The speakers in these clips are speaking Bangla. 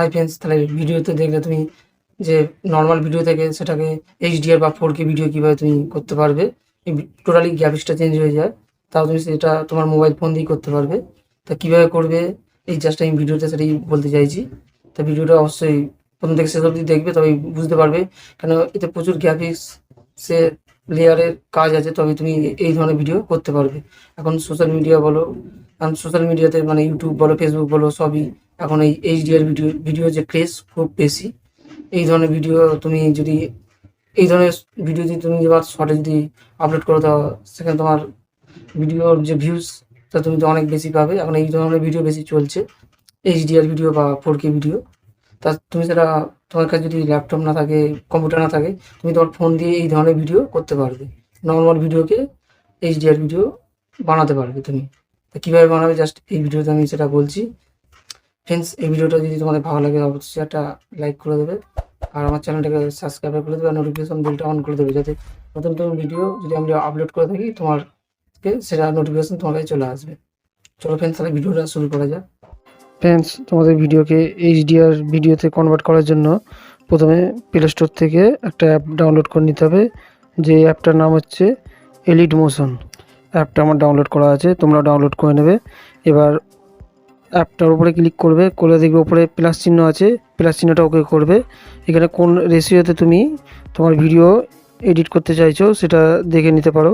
হাই ফ্রেন্ডস, তাহলে ভিডিওতে দেখলে তুমি যে নর্মাল ভিডিও থেকে সেটাকে HDR বা 4K ভিডিও কীভাবে তুমি করতে পারবে, টোটালি গ্রাফিক্সটা চেঞ্জ হয়ে যায়, তাও তুমি সেটা তোমার মোবাইল ফোন দিয়েই করতে পারবে। তা কীভাবে করবে এই জাস্ট আমি ভিডিওতে সেটাই বলতে চাইছি। তা ভিডিওটা অবশ্যই প্রথম থেকে শেষ অবধি দেখবে, তবেই বুঝতে পারবে, কেন এতে প্রচুর গ্রাফিক্স সে লেয়ারের কাজ আছে, তবে তুমি এই ধরনের ভিডিও করতে পারবে। এখন সোশ্যাল মিডিয়া বলো, কারণ সোশ্যাল মিডিয়াতে মানে ইউটিউব বলো, ফেসবুক বলো, সবই এখন এই HDR ভিডিও যে ক্রেজ খুব বেশি। এই ধরনের ভিডিও তুমি যদি এই ধরনের ভিডিও যদি তুমি এবার শর্টে যদি আপলোড করো, তো সেখানে তোমার ভিডিওর যে ভিউজ তা তুমি তো অনেক বেশি পাবে। এখন এই ধরনের ভিডিও বেশি চলছে, HDR ভিডিও বা 4K ভিডিও। তা তুমি সেটা, তোমার কাছে যদি ল্যাপটপ না থাকে, কম্পিউটার না থাকে, তুমি তোমার ফোন দিয়ে এই ধরনের ভিডিও করতে পারবে। নর্মাল ভিডিওকে HDR ভিডিও বানাতে পারবে তুমি। তা কীভাবে বানাবে জাস্ট এই ভিডিওতে আমি সেটা বলছি। ফ্রেন্ডস, এই ভিডিওটা যদি তোমাদের ভালো লাগে অবশ্যই একটা লাইক করে দেবে, আর আমার চ্যানেলটাকে সাবস্ক্রাইব করে দেবে, আর নোটিফিকেশন বেলটা অন করে দেবে, যাতে নতুন নতুন ভিডিও যদি আমি আপলোড করে থাকি তোমারকে সেটা নোটিফিকেশন তোমার কাছে চলে আসবে। চলো ফ্রেন্ডস, তাহলে ভিডিওটা শুরু করা যাক। ফ্রেন্ডস, তোমাদের ভিডিওকে HDR ভিডিওতে কনভার্ট করার জন্য প্রথমে প্লে স্টোর থেকে একটা অ্যাপ ডাউনলোড করে নিতে হবে, যে অ্যাপটার নাম হচ্ছে এলিট মোশন। অ্যাপটা আমার ডাউনলোড করা আছে, তোমরা ডাউনলোড করে নেবে। এবার অ্যাপটার উপরে ক্লিক করবে, করে দেখবে উপরে প্লাস চিহ্ন আছে, প্লাস চিহ্নটা ওকে করবে। এখানে কোন রেশিওতে তুমি তোমার ভিডিও এডিট করতে চাইছো সেটা দেখে নিতে পারো।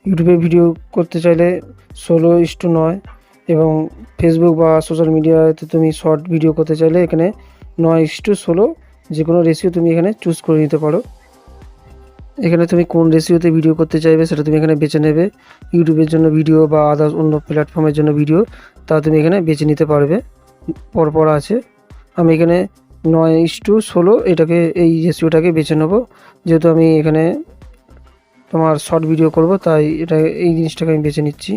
ইউটিউবে ভিডিও করতে চাইলে 16:9, এবং ফেসবুক বা সোশ্যাল মিডিয়াতে তুমি শর্ট ভিডিও করতে চাইলে এখানে 9:16, যে কোনো রেশিও তুমি এখানে চুজ করে নিতে পারো। এখানে তুমি কোন রেশিওতে ভিডিও করতে চাইবে সেটা তুমি এখানে বেছে নেবে। ইউটিউবের জন্য ভিডিও বা আদার্স অন্য প্ল্যাটফর্মের জন্য ভিডিও, তা তুমি এখানে বেছে নিতে পারবে, পরপর আছে। আমি এখানে 9:16 এটাকে, এই রেশিওটাকে বেছে নেব, যেহেতু আমি এখানে তোমার শর্ট ভিডিও করব, তাই এই জিনিসটাকে আমি বেছে নিচ্ছি।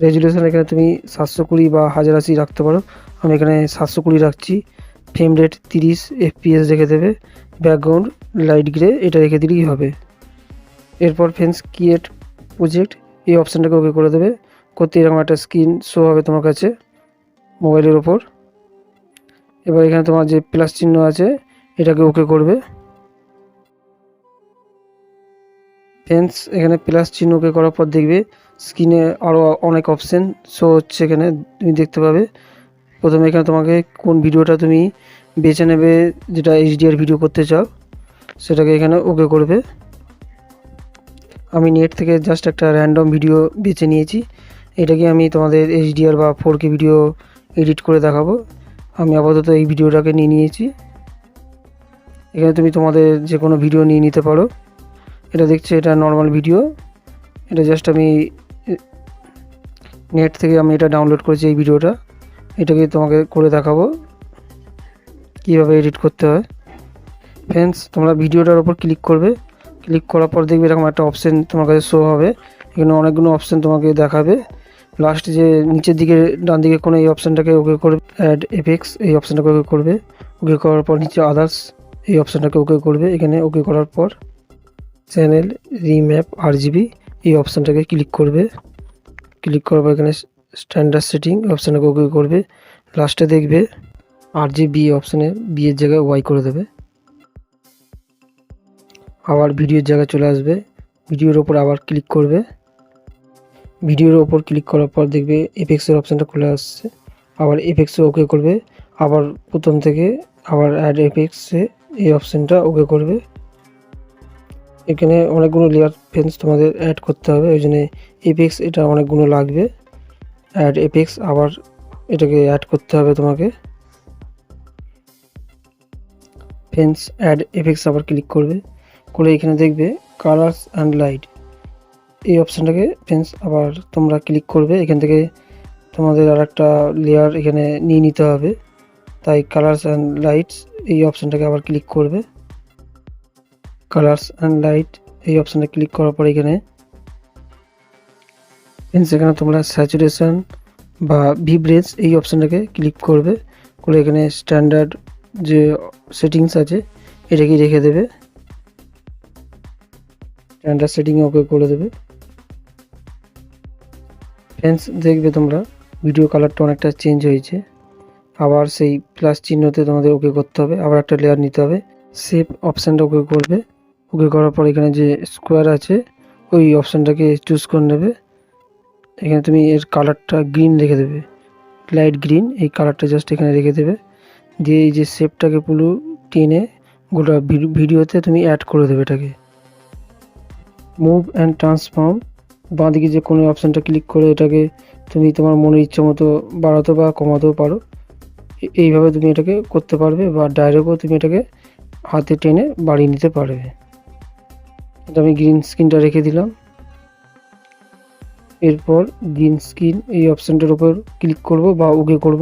রেজুলেশন এখানে তুমি 720 বা 1080 রাখতে পারো, আমি এখানে 720 রাখছি। ফ্রেম রেট 30 FPS রেখে দেবে। ব্যাকগ্রাউন্ড লাইট গ্রে এটা রেখে দিলেই হবে। এরপর ফ্রেন্ডস, ক্রিয়েট প্রজেক্ট এই অপশানটাকে ওকে করে দেবে। করতে এরকম একটা স্ক্রিন শো হবে তোমার কাছে মোবাইলের ওপর। এবার এখানে তোমার যে প্লাস চিহ্ন আছে এটাকে ওকে করবে। ফ্রেন্ডস, এখানে প্লাস চিহ্ন ওকে করার পর দেখবে স্ক্রিনে আরও অনেক অপশান শো হচ্ছে, এখানে তুমি দেখতে পাবে। প্রথমে এখানে তোমাকে কোন ভিডিওটা তুমি বেছে নেবে, যেটা HDR ভিডিও করতে চাও সেটাকে এখানে ওকে করবে। আমি নেট থেকে জাস্ট একটা র্যান্ডম ভিডিও বেছে নিয়েছি, এটাকে আমি তোমাদের HDR বা 4K ভিডিও এডিট করে দেখাবো। আমি আপাতত এই ভিডিওটাকে নিয়ে নিয়েছি। এখানে তুমি তোমাদের যে কোনো ভিডিও নিয়ে নিতে পারো। এটা দেখছে এটা নর্মাল ভিডিও, এটা জাস্ট আমি নেট থেকে আমি এটা ডাউনলোড করেছি এই ভিডিওটা, এটাকে তোমাকে করে দেখাবো কীভাবে এডিট করতে হয়। ফ্রেন্ডস, তোমরা ভিডিওটার ওপর ক্লিক করবে, ক্লিক করার পর দেখবে এরকম একটা অপশান তোমার কাছে শো হবে। এখানে অনেকগুলো অপশান তোমাকে দেখাবে। লাস্ট যে নিচের দিকে ডান দিকে কোনো এই অপশানটাকে ওকে করবে, অ্যাড এফেক্টস এই অপশানটাকে ওকে করবে। ওকে করার পর নিচে আদার্স এই অপশানটাকে ওকে করবে। এখানে ওকে করার পর চ্যানেল রিম্যাপ RGB এই অপশানটাকে ক্লিক করবে। ক্লিক করার পর এখানে স্ট্যান্ডার্ড সেটিং অপশানটাকে ওকে করবে। লাস্টে দেখবে RGB অপশানে বি এর জায়গায় ওয়াই করে দেবে। আবার ভিডিওর জায়গায় চলে আসবে, ভিডিওর ওপর আবার ক্লিক করবে। ভিডিওর ওপর ক্লিক করার পর দেখবে এফেক্টসের অপশানটা খুলে আসছে, আবার এফেক্টসে ওকে করবে। আবার প্রথম থেকে আবার অ্যাড এফেক্টসে এই অপশানটা ওকে করবে। এখানে অনেকগুলো লেয়ার ফ্রেন্ডস তোমাদের অ্যাড করতে হবে, ওই জন্য এফেক্টস এটা অনেকগুলো লাগবে। অ্যাড এফেক্টস আবার এটাকে অ্যাড করতে হবে তোমাকে। ফ্রেন্ডস, অ্যাড এফেক্টস আবার ক্লিক করবে, করে এখানে দেখবে কালার্স অ্যান্ড লাইট এই অপশানটাকে ফ্রেন্ডস আবার তোমরা ক্লিক করবে। এখান থেকে তোমাদের আর একটা লেয়ার এখানে নিয়ে নিতে হবে, তাই কালার্স অ্যান্ড লাইটস এই অপশানটাকে আবার ক্লিক করবে। কালার্স অ্যান্ড লাইট এই অপশানটা ক্লিক করার পর এখানে ফ্রেন্ডস এখানে তোমরা স্যাচুরেশন বা ভিব্রেন্স এই অপশানটাকে ক্লিক করবে, করে এখানে স্ট্যান্ডার্ড যে সেটিংস আছে এটাকে রেখে দেবে। স্ট্যান্ডার্ড সেটিংয়ে ওকে করে দেবে। ফ্রেন্ডস, দেখবে তোমরা ভিডিও কালারটা অনেকটা চেঞ্জ হয়েছে। আবার সেই প্লাস চিহ্নতে তোমাদের ওকে করতে হবে, আবার একটা লেয়ার নিতে হবে, শেপ অপশানটা ওকে করবে। ওকে করার পর এখানে যে স্কোয়ার আছে ওই অপশানটাকে চুজ করে নেবে। এখানে তুমি এর কালারটা গ্রিন রেখে দেবে, লাইট গ্রিন, এই কালারটা জাস্ট এখানে রেখে দেবে। দিয়ে এই যে শেপটাকে পুরো টেনে গোটা ভিডিওতে তুমি অ্যাড করে দেবে এটাকে। মুভ অ্যান্ড ট্রান্সফর্ম, বাঁদিকে যে কোনো অপশানটা ক্লিক করে এটাকে তুমি তোমার মনের ইচ্ছা মতো বাড়াতে বা কমাতেও পারো। এইভাবে তুমি এটাকে করতে পারবে, বা ডাইরেক্টও তুমি এটাকে হাতে টেনে বাড়িয়ে নিতে পারবে। এটা আমি গ্রিন স্ক্রিনটা রেখে দিলাম। এরপর গ্রিন স্ক্রিন এই অপশানটার উপর ক্লিক করব বা ওকে করব,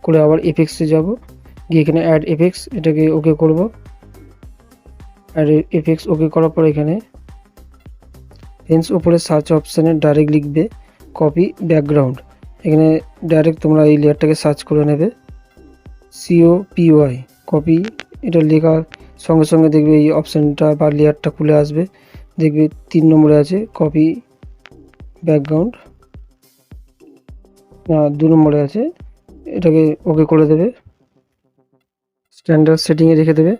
করে আবার এফেক্টসে যাব, গিয়ে এখানে অ্যাড এফেক্টস এটাকে ওকে করব। অ্যাড এফেক্টস ওকে করার পর এখানে পেন্স ওপরে সার্চ অপশানে ডাইরেক্ট লিখবে কপি ব্যাকগ্রাউন্ড। এখানে ডাইরেক্ট তোমরা এই লেয়ারটাকে সার্চ করে নেবে, COPY কপি। এটা লেখার সঙ্গে সঙ্গে দেখবে এই অপশানটা বা লেয়ারটা খুলে আসবে। দেখবে 3 নম্বরে আছে কপি ব্যাকগ্রাউন্ড, না 2 নম্বরে আছে, এটাকে ওকে করে দেবে। স্ট্যান্ডার্ড সেটিংয়ে রেখে দেবে।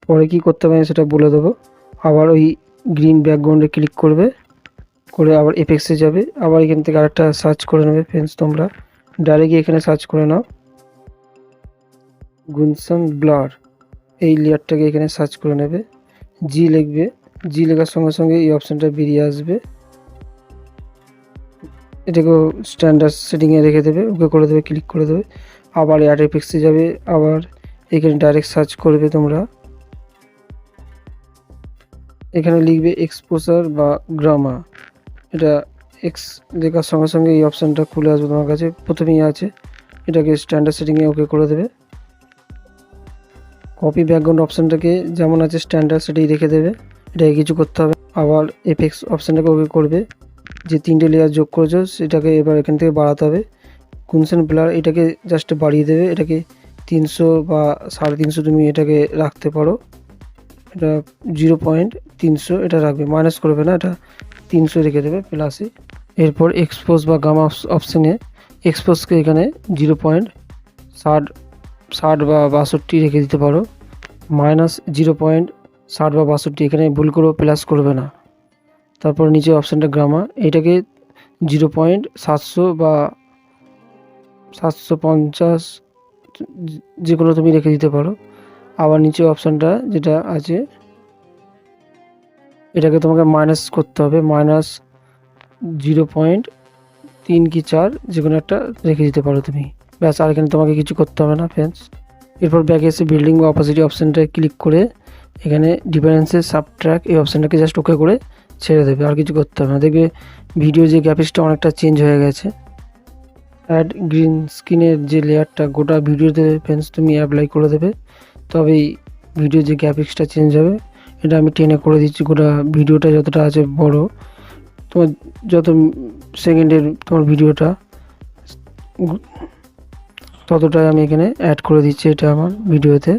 পরে কি করতে হবে সেটা বলে দেবো। আবার ওই গ্রিন ব্যাকগ্রাউন্ডে ক্লিক করবে, করে আবার এফেক্টসে যাবে, আবার এখান থেকে আরেকটা সার্চ করে নেবে। ফ্রেন্ডস তোমরা ডাইরেক্ট এখানে সার্চ করে নাও গুনসান ব্লার, এই লেয়ারটাকে এখানে সার্চ করে নেবে, জি লিখবে। জি লেখার সঙ্গে সঙ্গে এই অপশানটা বেরিয়ে আসবে। এটাকেও স্ট্যান্ডার্ড সেটিংয়ে রেখে দেবে, ওকে করে দেবে, ক্লিক করে দেবে। আবার অ্যাড এফেক্টসে যাবে, আবার এখানে ডাইরেক্ট সার্চ করবে তোমরা। এখানে লিখবে এক্সপোজার বা গ্রামা, এটা এক্স লেখার সঙ্গে সঙ্গে এই অপশানটা খুলে আসবে তোমার কাছে, প্রথমেই আছে। এটাকে স্ট্যান্ডার্ড সেটিংয়ে ওকে করে দেবে। কপি ব্যাকগ্রাউন্ড অপশানটাকে যেমন আছে স্ট্যান্ডার্ড সেটাই রেখে দেবে, এটাকে কিছু করতে হবে। আবার এফেক্টস অপশানটাকে ওকে করবে, যে 3টে লেয়ার যোগ করেছো সেটাকে এবার এখান থেকে বাড়াতে হবে। কুনসেন ব্লার এটাকে জাস্ট বাড়িয়ে দেবে, এটাকে 300 বা 350 তুমি এটাকে রাখতে পারো। এটা 0.300 এটা রাখবে, মাইনাস করবে না, এটা 300 রেখে দেবে প্লাসে। এরপর এক্সপোজ বা গামা অপশানে এক্সপোজকে এখানে 0.60 বা 62 রেখে দিতে পারো। মাইনাস 0.60 বা 62, এখানে ভুল করেও প্লাস করবে না। তারপর নিচে অপশানটা গ্রামা, এটাকে 0.700 বা 750 যে কোনো তুমি রেখে দিতে পারো। আবার নিচে অপশানটা যেটা আছে এটাকে তোমাকে মাইনাস করতে হবে, মাইনাস 0.3 কি 4 যে কোনো একটা রেখে দিতে পারো তুমি, ব্যাস। আর এখানে তোমাকে কিছু করতে হবে না ফ্রেন্ডস। এরপর ব্যাকে এসে বিল্ডিং বা অপোজিট অপশানটায় ক্লিক করে এখানে ডিফারেন্সের সাবট্র্যাক্ট এই অপশানটাকে জাস্ট ওকে করে ছেড়ে দেবে, আর কিছু করতে হবে না। দেখবে ভিডিও যে গ্রাফিক্সটা অনেকটা চেঞ্জ হয়ে গেছে। অ্যাড গ্রিন স্ক্রিনের যে লেয়ারটা গোটা ভিডিওতে ফ্রেন্ডস তুমি অ্যাপ্লাই করে দেবে, তবেই ভিডিও যে গ্রাফিক্সটা চেঞ্জ হবে। এটা আমি টেনে করে দিচ্ছি, গোটা ভিডিওটা যতটা আছে বড়, তোমার যত সেকেন্ডের তোমার ভিডিওটা ততটাই আমি এখানে অ্যাড করে দিচ্ছি এটা আমার ভিডিওতে।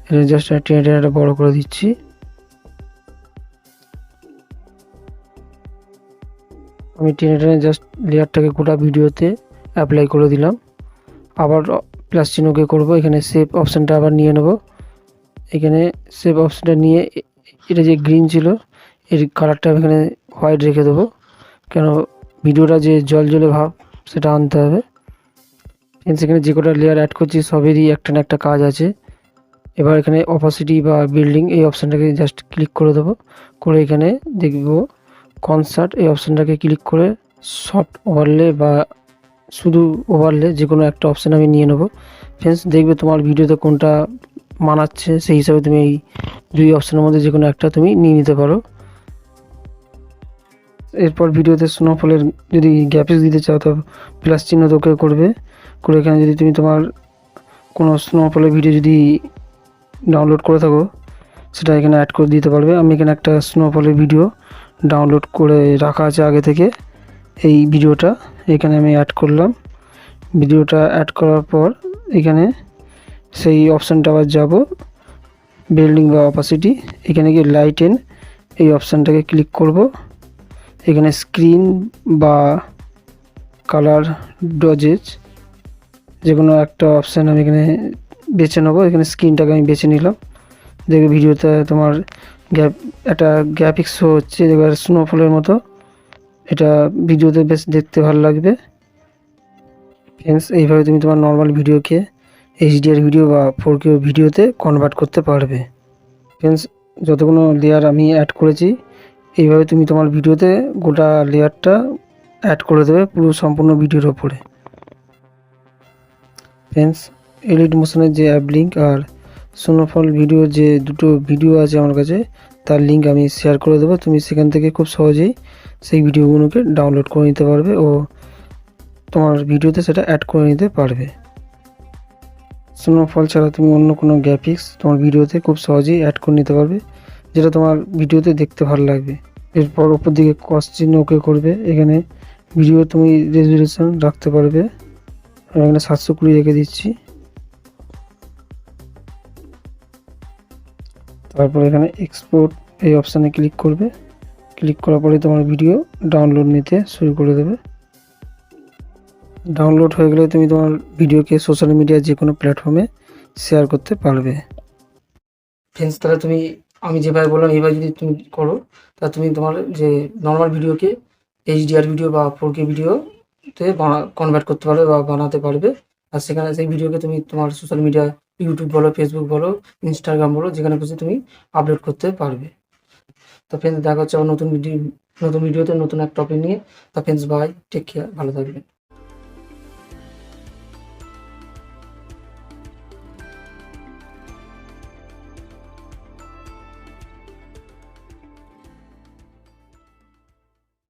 এটা জাস্ট টেনে টেনে এটা বড় করে দিচ্ছি। আমি টেনে টেনে জাস্ট লেয়ারটাকে গোটা ভিডিওতে অ্যাপ্লাই করে দিলাম। আবার প্লাস চিহ্নকে করব, এখানে সেভ অপশানটা আবার নিয়ে নেব। এখানে সেভ অপশানটা নিয়ে এটা যে গ্রিন ছিল এর কালারটা আমি এখানে হোয়াইট রেখে দেবো, কেন ভিডিওটা যে জল জলে ভাব সেটা আনতে হবে। সেখানে যে কটা লেয়ার অ্যাড করছি সবেরই একটা না একটা কাজ আছে। এবার এখানে অপাসিটি বা বিল্ডিং এই অপশানটাকে জাস্ট ক্লিক করে দেবো, করে এখানে দেখব কনসার্ট এই অপশানটাকে ক্লিক করে সফট ওভারলে বা শুধু ওভারলে যে কোনো একটা অপশান আমি নিয়ে নেবো। ফ্রেন্ডস দেখবে তোমার ভিডিওতে কোনটা মানাচ্ছে সেই হিসাবে তুমি এই 2 অপশানের মধ্যে যে কোনো একটা তুমি নিয়ে নিতে পারো। এরপর ভিডিওতে স্নোফলের যদি গ্রাফিক্স দিতে চাও তো প্লাস চিহ্ন ওকে করবে, করে এখানে যদি তুমি তোমার কোনো স্নোফলের ভিডিও যদি ডাউনলোড করে থাকো সেটা এখানে অ্যাড করে দিতে পারবে। আমি এখানে একটা স্নোফলের ভিডিও ডাউনলোড করে রাখা আছে আগে থেকে, এই ভিডিওটা এখানে আমি অ্যাড করলাম। ভিডিওটা অ্যাড করার পর এখানে সেই অপশানটা আবার যাব, বিল্ডিং বা অপাসিটি, এখানে গিয়ে লাইটেন এই অপশানটাকে ক্লিক করব। এখানে স্ক্রিন বা কালার ডজেজ যে কোনো একটা অপশান আমি এখানে বেছে নেবো। এখানে স্ক্রিনটাকে আমি বেছে নিলাম। দেখবে ভিডিওতে তোমার একটা গ্রাফিক্স শো হচ্ছে এবার স্নোফলের মতো। এটা ভিডিওতে বেশ দেখতে ভালো লাগবে। ফ্রেন্ডস, এইভাবে তুমি তোমার নর্মাল ভিডিওকে HDR ভিডিও বা 4K ভিডিওতে কনভার্ট করতে পারবে। ফ্রেন্ডস, যতগুলো লেয়ার আমি অ্যাড করেছি এইভাবে তুমি তোমার ভিডিওতে গোটা লেয়ারটা অ্যাড করে দেবে পুরো সম্পূর্ণ ভিডিওর ওপরে। ফ্রেন্ডস, এলিট মোশনের যে অ্যাপ লিঙ্ক আর স্নোফল ভিডিও যে দুটো ভিডিও আছে আমার কাছে তার লিঙ্ক আমি শেয়ার করে দেবো। তুমি সেখান থেকে খুব সহজেই সেই ভিডিওগুলোকে ডাউনলোড করে নিতে পারবে ও তোমার ভিডিওতে সেটা অ্যাড করে নিতে পারবে। স্নোফল ছাড়া তুমি অন্য কোনো গ্রাফিক্স তোমার ভিডিওতে খুব সহজেই অ্যাড করে নিতে পারবে যেটা তোমার ভিডিওতে দেখতে ভালো লাগবে। এরপর উপর দিকে ক্রস চিহ্ন ওকে করবে। এখানে ভিডিও তুমি রেজুলেশন রাখতে পারবে। আমি এখানে 720 রেখে দিচ্ছি। তারপর এখানে এক্সপোর্ট এই অপশানে ক্লিক করবে। ক্লিক করার পরে তোমার ভিডিও ডাউনলোড নিতে শুরু করে দেবে। ডাউনলোড হয়ে গেলে তুমি তোমার ভিডিওকে সোশ্যাল মিডিয়া যে কোনো প্ল্যাটফর্মে শেয়ার করতে পারবে। ফ্রেন্ডস, তাহলে তুমি আমি যেভাবে বললাম এইভাবে যদি তুমি করো তাহলে তুমি তোমার যে নর্মাল ভিডিওকে HDR ভিডিও বা 4K ভিডিওতে কনভার্ট করতে পারবে বা বানাতে পারবে। আর সেখানে সেই ভিডিওকে তুমি তোমার সোশ্যাল মিডিয়া ইউটিউব বলো, ফেসবুক বলো, ইনস্টাগ্রাম বলো, যেখানে খুশি তুমি আপলোড করতে পারবে। তো ফ্রেন্ডস, দেখা হচ্ছে আবার নতুন ভিডিওতে নতুন এক টপিক নিয়ে। তা ফ্রেন্ডস, বাই, টেক কেয়ার, ভালো থাকবেন।